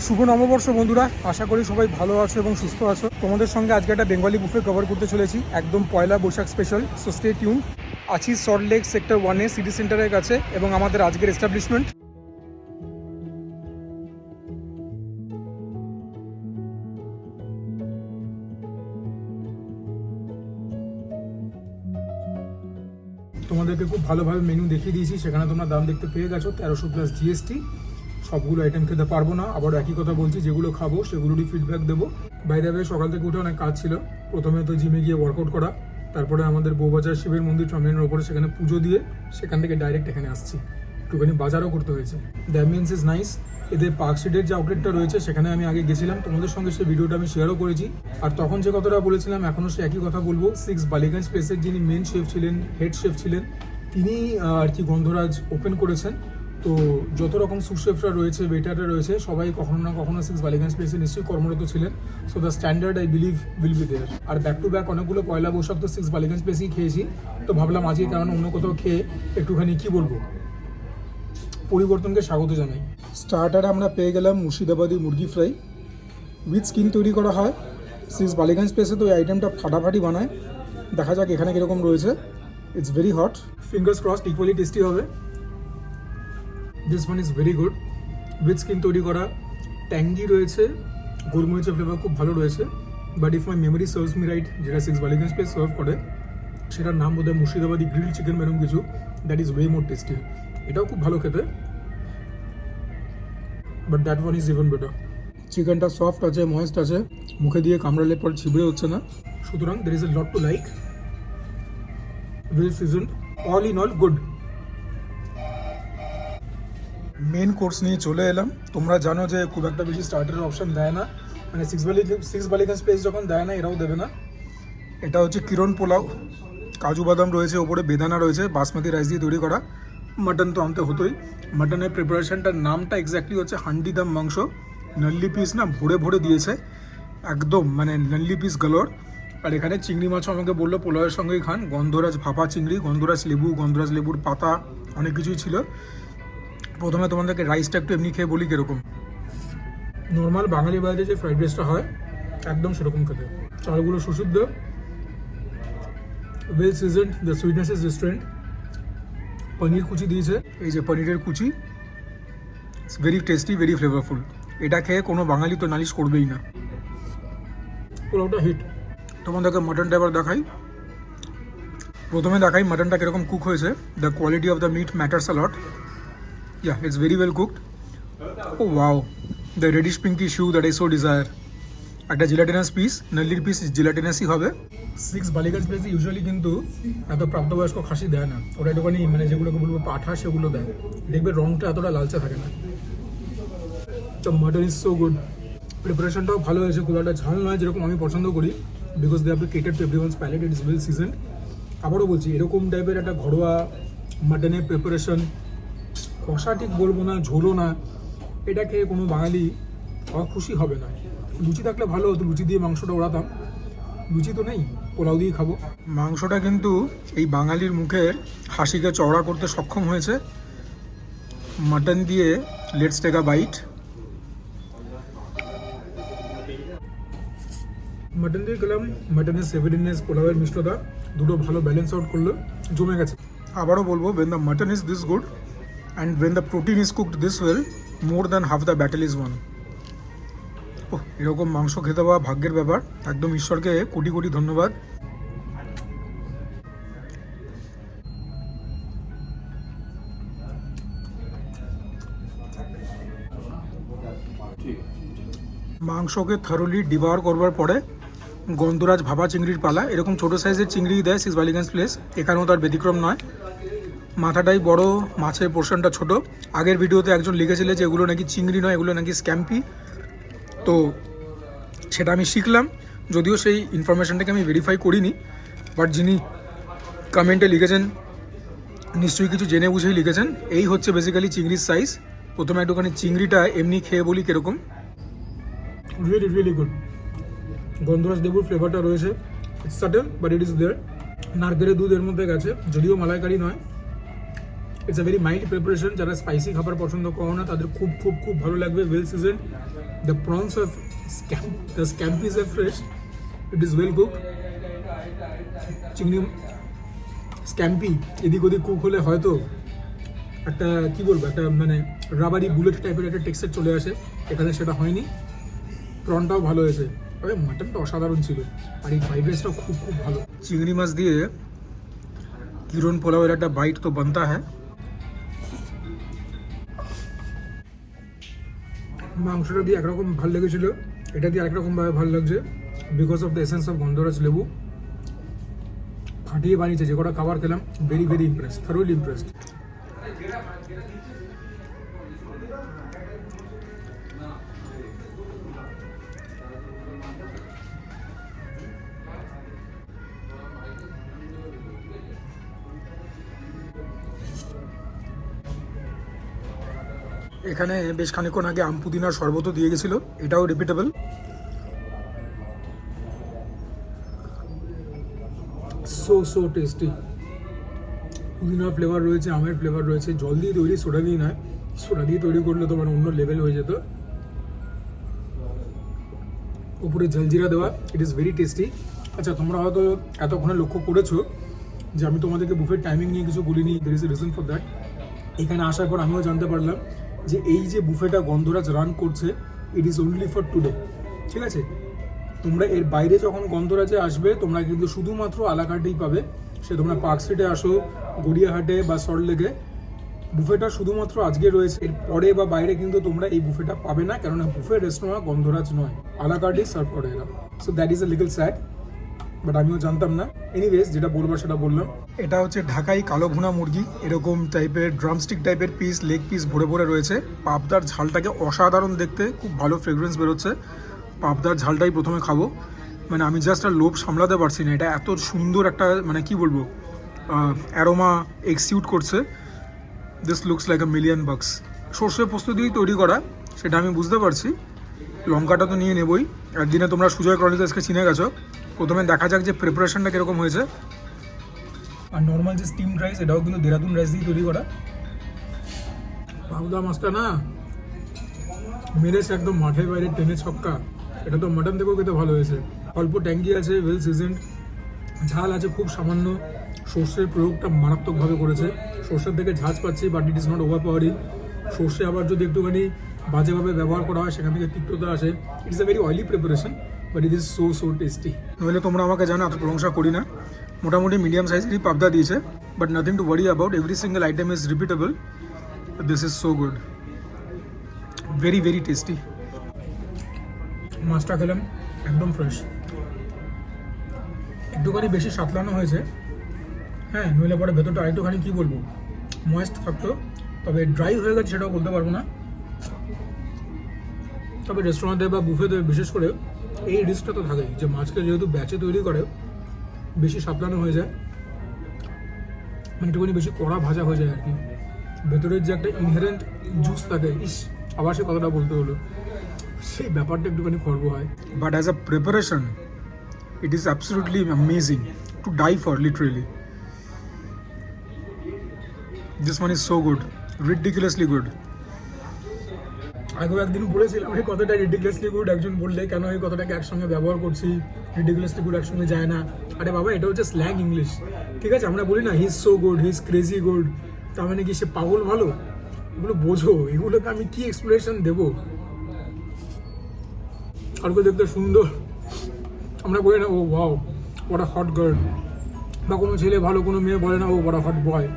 শুভ নববর্ষ বন্ধুরা, আশা করি সবাই ভালো আছো এবং সুস্থ আছো। তোমাদের সঙ্গে আজকে একটা বেঙ্গলি বুফে কভার করতে চলেছি, একদম Poila Boishakh special. So stay tune. আছি সল্টলেক সেক্টর 1-এ সিটি সেন্টারের কাছে এবং আমাদের আজকের এস্টাবলিশমেন্ট। তোমাদেরকে খুব ভালোভাবে মেনু দেখিয়ে দিয়েছি, সেখানে তোমরা দাম দেখতে পেয়ে গেছো 1300 প্লাস জিএসটি। সবগুলো আইটেম খেতে পারবো না, আবার একই কথা বলছি, যেগুলো খাবো সেগুলোরই ফিডব্যাক দেবো। বাইরে সকাল থেকে উঠে অনেক কাজ ছিল। প্রথমে তো জিমে গিয়ে ওয়ার্কআউট করা, তারপরে আমাদের বউবাজার শিবের মন্দির ট্রামের ওপরে সেখানে পুজো দিয়ে সেখান থেকে ডাইরেক্ট এখানে আসছি। একটুখানি বাজারও করতে হয়েছে। The ambience is nice. এদের পার্ক স্ট্রিটের যে আউটলেটটা রয়েছে সেখানে আমি আগে গেছিলাম, তোমাদের সঙ্গে সেই ভিডিওটা আমি শেয়ারও করেছি। আর তখন যে কথাটা বলেছিলাম এখনও সে একই কথা বলবো। 6 বালিগঞ্জ প্লেসের যিনি মেন শেফ ছিলেন, হেড শেফ ছিলেন, তিনি আর কি গন্ধরাজ ওপেন করেছেন। তো যত রকম সুশেফরা রয়েছে, ওয়েটাররা রয়েছে, সবাই কখনো না কখনো 6 বালিগঞ্জ প্লেসে নিশ্চয়ই কর্মরত ছিলেন। So the standard I believe will be there. আর ব্যাক টু ব্যাক অনেকগুলো পয়লা বৈশাখ তো 6 বালিগঞ্জ প্লেসেই খেয়েছি। তো ভাবলাম আজকে কারণ অন্য কোথাও খেয়ে একটুখানি কি বলবো, পরিবর্তনকে স্বাগত জানাই। স্টার্টারে আমরা পেয়ে গেলাম মুর্শিদাবাদি মুরগি ফ্রাই উইথ স্কিন তৈরি করা হয় 6 বালিগঞ্জ প্লেসে। তো এই আইটেমটা ফাটাফাটি বানায়, দেখা যাক এখানে কীরকম রয়েছে। It's very hot, fingers crossed equally tasty হবে। This one is very good, with skin তৈরি করা, ট্যাঙ্গি রয়েছে, গোলমরিচের ফ্লেভার খুব ভালো রয়েছে। But if my memory serves me right, যেটা 6 বালিগঞ্জ প্লেস সার্ভ করে সেটার নাম বোধহয় মুর্শিদাবাদি গ্রিল চিকেন এরকম কিছু, that is way more tasty. এটাও খুব ভালো খেতে, but that one is even better. চিকেনটা সফট আছে, ময়েস্ট আছে, মুখে দিয়ে কামড়ালে পর ছিবড়ে হচ্ছে না, সুতরাং there is a lot to like. Well seasoned, all in all good. Main course নিয়ে চলে এলাম। তোমরা জানো যে খুব একটা বেশি স্টার্টারের অপশন দেয় না, মানে 6 বালিগঞ্জ প্লেস যখন দেয় না এরাও দেবে না। এটা হচ্ছে কিরণ পোলাও, কাজু বাদাম রয়েছে, ওপরে বেদানা রয়েছে, বাসমতি রাইস দিয়ে তৈরি করা। মাটন তো আনতে হতোই। মাটনের প্রিপারেশনটার নামটা এক্স্যাক্টলি হচ্ছে হান্ডি দাম মাংস। নল্লি পিস না ভরে ভরে দিয়েছে একদম, মানে নল্লি পিস গালোর। আর এখানে চিংড়ি মাছও আমাকে বললো পোলাওয়ের সঙ্গেই খান। গন্ধরাজ ভাপা চিংড়ি, গন্ধরাজ লেবু, গন্ধরাজ লেবুর পাতা, অনেক কিছুই ছিল। প্রথমে তোমাদেরকে রাইসটা একটু এমনি খেয়ে বলি কীরকম। নর্মাল বাঙালি বাড়িতে যে ফ্রাইড রাইসটা হয় একদম সেরকম খেতে। চালগুলো সুসিদ্ধ, well seasoned, the sweetness is restaurant. Paneer কুচি দিয়েছে, এই যে পনিরের কুচি, it's very tasty, very flavourful. এটা খেয়ে কোনো বাঙালি তো নালিশ করবেই না। পোলাওটা হিট। তোমাদেরকে মাটনটা এবার দেখাই। প্রথমে দেখাই মাটনটা কীরকম কুক হয়েছে। The quality of the meat matters a lot. Yeah, it's very well cooked. Oh wow, the reddish pinky hue that I so desire. একটা জিলাটিনাস পিস, নল্লির পিস জিলাটিনাসই হবে। 6 বালিগঞ্জ প্লেসে ইউজুয়ালি কিন্তু এত প্রাপ্তবয়স্ক খাসি দেয় না, ওরা একটুখানি মানে যেগুলোকে বলবো পাঠা সেগুলো দেয়। দেখবে রঙটা এতটা লালচে থাকে না। তো মাটন ইজ সো গুড, প্রিপারেশনটাও ভালো হয়েছে, খুব একটা ঝাল নয় যেরকম আমি পছন্দ করি, because they have to cater to everyone's palate. It is well seasoned. আবারও বলছি, এরকম টাইপের একটা ঘরোয়া মাটনের প্রিপারেশন, কষা ঠিক বলবো না, ঝোলও না, এটা খেয়ে কোনো বাঙালি অখুশি হবে না। লুচি থাকলে ভালো হতো, লুচি দিয়ে মাংসটা ওড়াতাম, লুচি তো নেই, পোলাও দিয়ে খাবো। মাংসটা কিন্তু এই বাঙালির মুখের হাসিকে চওড়া করতে সক্ষম হয়েছে। মাটন দিয়ে let's take a bite. Mutton দিয়ে খেলাম, মাটনের সেভেরিনেস, পোলাওয়ের মিষ্টতা, দুটো ভালো ব্যালেন্স আউট করলো, জমে গেছে। আবারও বলবো, when the mutton is this good and when the protein is cooked this well, more than half the battle is won. এরকম মাংস খেতে পাওয়া ভাগ্যের ব্যাপার, একদম ঈশ্বরকে কোটি কোটি ধন্যবাদ। মাংসকে থারোলি ডিভার করবার পরে গন্ধরাজ ভাপা চিংড়ির পালা। এরকম ছোটো সাইজের চিংড়ি দেয় 6 বালিগঞ্জ প্লেস, এখানেও তার ব্যতিক্রম নয়। মাথাটাই বড়, মাছের পোর্শনটা ছোট। আগের ভিডিওতে একজন লিখেছিল যে এগুলো নাকি চিংড়ি নয়, এগুলো নাকি স্ক্যাম্পি। তো সেটা আমি শিখলাম, যদিও সেই ইনফরমেশনটাকে আমি ভেরিফাই করিনি, বাট যিনি কমেন্টে লিখেছেন নিশ্চয়ই কিছু জেনে বুঝেই লিখেছেন। এই হচ্ছে বেসিক্যালি চিংড়ির সাইজ। প্রথমে একটুখানি চিংড়িটা এমনি খেয়ে বলি কীরকম। Really really good. গন্ধরাজ লেবুর ফ্লেভারটা রয়েছে, it's subtle but it is there. নারকেলের দুধ এর মধ্যে গেছে, যদিও মালাইকারি নয়। It's a very mild preparation. যারা স্পাইসি খাবার পছন্দ করো না তাদের খুব খুব খুব ভালো লাগবে। Well seasoned, The prawns are the scampis are fresh. It is well cooked. চিংড়ি স্ক্যাম্পি এদিক ওদিক কুক হলে হয়তো একটা কি বলবো একটা মানে রাবারি বুলেট টাইপের একটা টেক্সচার চলে আসে, এখানে সেটা হয়নি। প্রনটাও ভালো হয়েছে, তবে মাটনটা অসাধারণ ছিল, আর এই ফ্রাইড রাইসটাও খুব খুব ভালো। চিংড়ি মাছ দিয়ে কিরণ পোলাওয়ের একটা বাইট তো বানতা হ্যাঁ। মাংসটা দিয়ে একরকম ভালো লেগেছিলো, এটা দিয়ে আরেকরকমভাবে ভালো লাগছে because of the essence of গন্ধরাজ লেবু। ফাটিয়ে বানিয়েছে, যে কটা খাবার খেলাম ভেরি ভেরি ইমপ্রেসড, থারোলি ইমপ্রেসড। এখানে বেশ খানিকক্ষণ আগে আম পুদিনার শরবতও দিয়ে গেছিলো, এটাও রিপিটেবল। সো টেস্টি, পুদিনার ফ্লেভার রয়েছে, আমের ফ্লেভার রয়েছে, জল দিয়ে তৈরি, সোডা দিয়ে নয়। সোডা দিয়ে তৈরি করলে তো মানে অন্য লেভেল হয়ে যেত। উপরে জলজিরা দেওয়া, ইট ইজ ভেরি টেস্টি। আচ্ছা, তোমরা হয়তো এতক্ষণে লক্ষ্য করেছো যে আমি তোমাদেরকে বুফের টাইমিং নিয়ে কিছু বলিনি, দের is a reason for that. এখানে আসার পর আমিও জানতে পারলাম যে এই যে বুফেটা গন্ধরাজ রান করছে, it is only for today, ঠিক আছে? তোমরা এর বাইরে যখন গন্ধরাজে আসবে, তোমরা কিন্তু শুধুমাত্র আলাকার্টেই পাবে। সে তোমরা পার্ক স্ট্রিটে আসো, গড়িয়াহাটে বা সল্টলেকে, বুফেটা শুধুমাত্র আজকে রয়েছে। এর পরে বা বাইরে কিন্তু তোমরা এই বুফেটা পাবে না, কেননা বুফে রেস্টুরেন্ট গন্ধরাজ নয়, আলাকার্টেই সার্ভ করে এরা। So that is a little sad, but আমিও জানতাম না। এনিওয়েজ, যেটা বলবার সেটা বললাম। এটা হচ্ছে ঢাকাই কালো ভুনা মুরগি, এরকম টাইপের ড্রামস্টিক টাইপের পিস, লেগ পিস ভরে ভরে রয়েছে। পাবদার ঝালটাকে অসাধারণ দেখতে, খুব ভালো ফ্রেগরেন্স বেরোচ্ছে। পাবদার ঝালটাই প্রথমে খাবো, মানে আমি জাস্ট আর লোভ সামলাতে পারছি না। এটা এত সুন্দর একটা মানে কি বলবো অ্যারোমা এক্সিউট করছে। This looks like a million বাক্স। সর্ষে পোস্ত দিয়েই তৈরি করা, সেটা আমি বুঝতে পারছি। লঙ্কাটা তো নিয়ে নেবই। একদিনে তোমরা সুজয় ক্রনিকালসকে চিনে গেছো। প্রথমে দেখা যাক যে প্রিপারেশনটা কীরকম হয়েছে। আর নর্মাল যে স্টিম রাইস, এটাও কিন্তু দেরাদুন রাইস দিয়ে তৈরি করা। পাবদা মাছটা না মেরেছে একদম মাঠের বাইরে টেনে ছক্কা। এটা তো মাটন থেকেও খেতে ভালো হয়েছে। অল্প ট্যাঙ্কি আছে, ওয়েল সিজেন্ড, ঝাল আছে খুব সামান্য। সর্ষের প্রয়োগটা মারাত্মকভাবে করেছে। সর্ষের থেকে ঝাঁজ পাচ্ছি, but it is not over powering. সর্ষে আবার যদি একটুখানি বাজেভাবে ব্যবহার করা হয়, সেখান থেকে তিক্ততা আসে। It is a very oily preparation, but it is so tasty. নইলে তোমরা আমাকে জানো এত প্রশংসা করি না। মোটামুটি মিডিয়াম সাইজেরই পাবদা দিয়েছে, but nothing to worry about. Every single item is repeatable. This is so good, very very tasty. মাছটা খেলাম একদম ফ্রেশ, একটুখানি বেশি সাতলানো হয়েছে, হ্যাঁ, নইলে পরে ভেতরটা আরেকটুখানি কী বলবো ময়েস্ট থাকতো। তবে ড্রাই হয়ে গেছে সেটাও বলতে পারবো না। তবে রেস্টুরেন্টে বা বুফেতে বিশেষ করে এই রিস্কটা তো থাকেই, যে মাছকে যেহেতু ব্যাচে তৈরি করে বেশি সাতলানো হয়ে যায়, মানে একটুখানি বেশি কড়া ভাজা হয়ে যায় আর কি। ভেতরের যে একটা ইনহেরেন্ট জুস থাকে, আবার সে কথাটা বলতে হলো, সেই ব্যাপারটা একটুখানি খর্ব হয়। But as a preparation it is absolutely amazing, to die for, literally. This one is so good, ridiculously good. আগেও একদিন বলেছিলাম এই কথাটা রিডিকুলাসলি গুড, একজন বললে কেন এই কথাটাকে একসঙ্গে ব্যবহার করছি, রিডিকুলাসলি গুড একসঙ্গে যায় না। আরে বাবা, এটা হচ্ছে স্ল্যাং ইংলিশ, ঠিক আছে? আমরা বলি না he is so good, he is crazy good, তার মানে কি সে পাগল ভালো? এগুলো বোঝো, এগুলোকে আমি কি এক্সপ্লেনেশন দেবো? কালকে দেখতে সুন্দর, আমরা বলি না oh wow what a hot girl, বা কোনো ছেলে ভালো, কোনো মেয়ে বলে না ও হোয়াট আ হট বয়।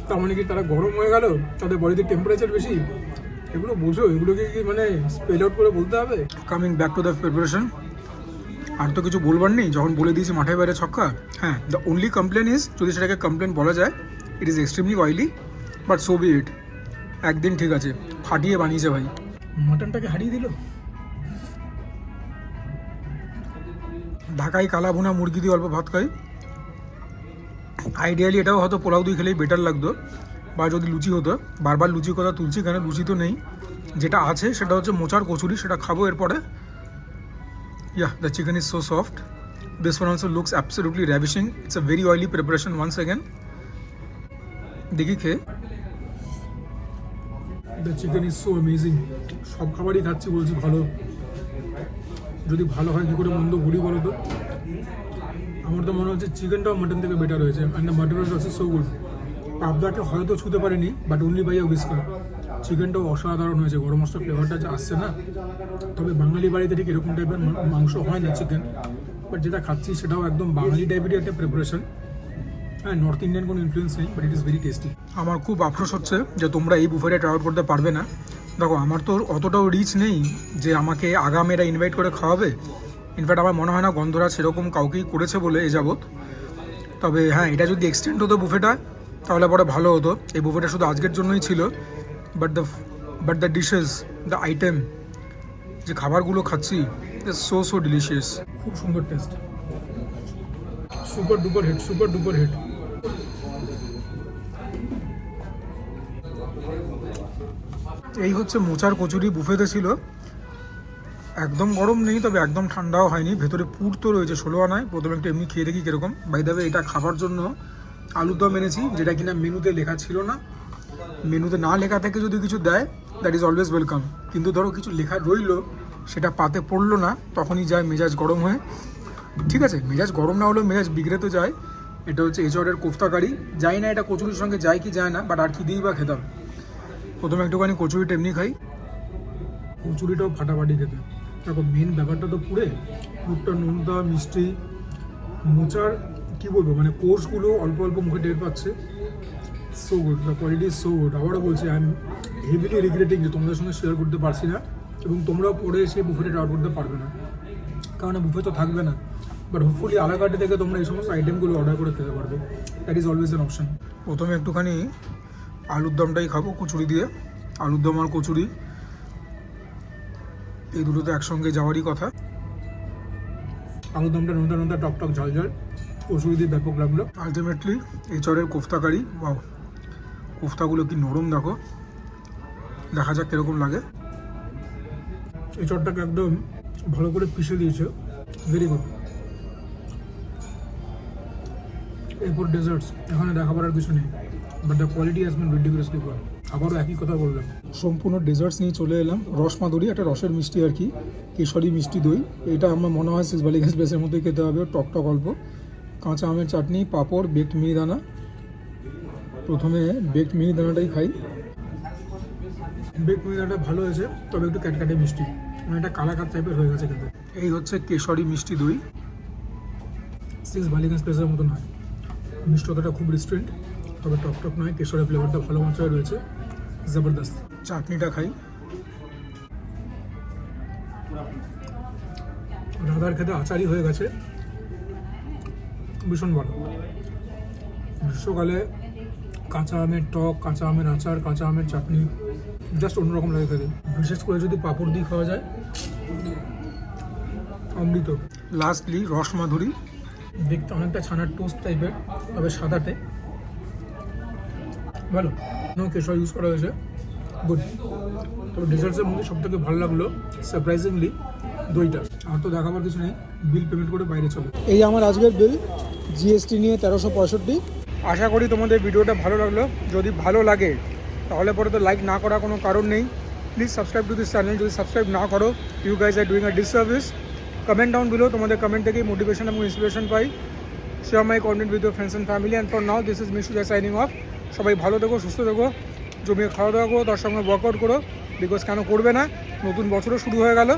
তার মানে কি তারা গরম হয়ে গেল, তাদের বডিতে টেম্পারেচার বেশি? এগুলো বোঝো, এগুলোকে কি মানে স্পেল আউট করে বলতে হবে? Coming back to the preparation, আর তো কিছু বলবার নেই, যখন বলে দিয়েছি মাঠের বাইরে ছক্কা। হ্যাঁ, দ্য অনলি কমপ্লেন ইজ, যদি সেটাকে কমপ্লেন বলা যায়, it is extremely oily, but so be it. একদিন ঠিক আছে, ফাটিয়ে বানিয়েছে ভাই। মাটনটাকে হারিয়ে দিল। ঢাকাই কালা ভুনা মুরগি দিয়ে অল্প ভাত খাই। আইডিয়ালি এটাও হয়তো পোলাও দিয়ে খেলেই বেটার লাগতো, বা যদি লুচি হতো। বারবার লুচি কথা তুলছি, কেন লুচি তো নেই। যেটা আছে সেটা হচ্ছে মোচার কচুরি, সেটা খাবো এরপরে। Yeah, the chicken is so soft. This one also looks absolutely ravishing. It's a very oily preparation once again. দেখি খেয়ে। The chicken is so amazing. সব খাবারই খাচ্ছি বলছি ভালো, যদি ভালো হয় কী করে মন্দ বলি বলো তো। আমার তো মনে হচ্ছে চিকেনটাও মাটন থেকে বেটার হয়েছে, and the mutton is also so good. পাবদাকে হয়তো ছুতে পারিনি, but only by a whisker. চিকেনটাও অসাধারণ হয়েছে, গরম মশলা ফ্লেভারটা যে আসছে না। তবে বাঙালি বাড়িতে ঠিক এরকম টাইপের মাংস হয় না চিকেন, বাট যেটা খাচ্ছি সেটাও একদম বাঙালি টাইপেরই একটা প্রিপারেশন। হ্যাঁ, নর্থ ইন্ডিয়ান কোনো ইনফ্লুয়েন্স নেই, but it is very tasty. আমার খুব আফসোস হচ্ছে যে তোমরা এই বুফেটা ট্রাই আউট করতে পারবে না। দেখো, আমার তো অতটাও রিচ নেই যে আমাকে আগামেরা ইনভাইট করে খাওয়াবে। ইনফ্যাক্ট আমার মনে হয় না গন্ধরা সেরকম কাউকেই করেছে বলে এ যাবৎ। তবে হ্যাঁ, এটা যদি এক্সটেন্ড হতো বুফেটা তাহলে পরে ভালো হতো। এই বুফেটা শুধু আজকের জন্যই ছিল, but the dishes, the item, যে খাবারগুলো খাচ্ছি, সো ডিলিশিয়াস। খুব সুন্দর taste, super duper hit, super duper hit. এই হচ্ছে মোচার কচুরি, বুফেতে ছিল। একদম গরম নেই, তবে একদম ঠান্ডাও হয়নি, ভেতরে পুর তো রয়েছে 16 আনায়। প্রথমে একটু এমনি খেয়ে দেখি কীরকম। বাই দ্য ওয়ে, এটা খাবার জন্য আলুর দম এনেছি, যেটা কিনা মেনুতে লেখা ছিল না। মেনুতে না লেখা থেকে যদি কিছু দেয়, দ্যাট ইজ অলওয়েজ ওয়েলকাম। কিন্তু ধরো কিছু লেখা রইলো, সেটা পাতে পড়লো না, তখনই যায় মেজাজ গরম হয়ে। ঠিক আছে, মেজাজ গরম না হলেও মেজাজ বিগড়ে তো যায়। এটা হচ্ছে এচরের কোফতা কারি। যাই না এটা কচুরির সঙ্গে যায় কি যায় না, বাট আর কি দিই বা খেতাম। প্রথমে একটুখানি কচুরিটা এমনি খাই। কচুরিটাও ফাটাফাটি খেতে। দেখো, মেন ব্যাপারটা তো পুরটা নোনতা মিষ্টি। মোচার কী বলবো, মানে কোর্সগুলো অল্প অল্প মুখে টের পাচ্ছে। So good, the quality is so good. আবারও বলছি, আই এম হেভিলি রিগ্রেটিং যে তোমাদের সঙ্গে শেয়ার করতে পারছি না, এবং তোমরাও পরে এসে বুফেটা ট্রাই করতে পারবে না, কারণ বুফে তো থাকবে না। বাট হোপফুলি আলাকাটে থেকে তোমরা এই সমস্ত আইটেমগুলো অর্ডার করে খেতে পারবে। That is always an option. প্রথমে একটুখানি আলুর দমটাই খাবো কচুরি দিয়ে। আলুর দম আর কচুরি এই দুটো তো একসঙ্গে যাওয়ারই কথা। আলুর দমটা নোনতা নোনতা, টক টক, ঝাল ঝাল, কচুরি দিয়ে ব্যাপক লাগলো। আলটিমেটলি এচরের কোফতা কারি, ওয়াও, কোফতাগুলো কি নরম দেখো। দেখা যাক কীরকম লাগে। এচরটাকে একদম ভালো করে পিষে দিয়েছে, ভেরি গুড। এরপর ডেজার্টস, এখানে দেখাবার আর কিছু নেই, but the quality has been ridiculously good. আবারও একই কথা বললাম। সম্পূর্ণ ডেজার্টস নিয়ে চলে এলাম। রসমাধুরী, একটা রসের মিষ্টি আর কি, কেশরী মিষ্টি দই। এটা আমার মনে হয় সিক্স ভ্যালি এক্সপ্রেসের মধ্যে খেতে হবে, টক টক অল্প। কাঁচা আমের চাটনি, পাঁপড়, বেকড মিহিদানা। প্রথমে বেকড মিহিদানাটাই খাই। বেকড মিহিদানাটা ভালো হয়েছে, তবে একটু ক্যাটক্যাটে মিষ্টি, মানে এটা কালাকাত টাইপের হয়ে গেছে খেতে। এই হচ্ছে কেশরী মিষ্টি দই। সিক্স ভ্যালি এক্সপ্রেসের মতো নয়, মিষ্টতাটা খুব রেস্টুরেন্ট, তবে টক টক নয়, কেশরের ফ্লেভারটা ভালো মাত্রায় রয়েছে, জবরদস্ত। চাটনিটা খাই। রাধার খেতে আচারই হয়ে গেছে, ভীষণ ভালো। গ্রীষ্মকালে কাঁচা আমের টক, কাঁচা আমের আচার, কাঁচা আমের চাটনি জাস্ট অন্যরকম লাগে খেতে। বিশেষ করে যদি পাঁপড় দিয়ে খাওয়া যায়, অমৃত। লাস্টলি রসমাধুরী, দেখতে অনেকটা ছানার টোস্ট টাইপের, তবে সাদাটে, ভালো। কেশর ইউজ করা হয়েছে, গুড। তবে ডেজার্টসের মধ্যে সবথেকে ভালো লাগলো সারপ্রাইজিংলি দইটা। আর তো দেখাবার কিছু নেই, বিল পেমেন্ট করে বাইরে চলো। এই আমার আজকের বিল, জিএসটি নিয়ে 1365। আশা করি তোমাদের ভিডিওটা ভালো লাগলো। যদি ভালো লাগে তাহলে পরে তো লাইক না করার কোনো কারণ নেই। Please subscribe to this channel. যদি সাবস্ক্রাইব না করো, you guys are doing a disservice. Comment down below, তোমাদের কমেন্ট থেকেই মোটিভেশন এবং ইন্সপিরেশন পাই। Share my content with your friends and family. And for now, this is me Suja signing off. সবাই ভালো থেকো, সুস্থ থেকো, জমিয়ে খাওয়া দাওয়া করো, তার সঙ্গে ওয়ার্কআউট করো, বিকজ কেন করবে না, নতুন বছরও শুরু হয়ে গেল।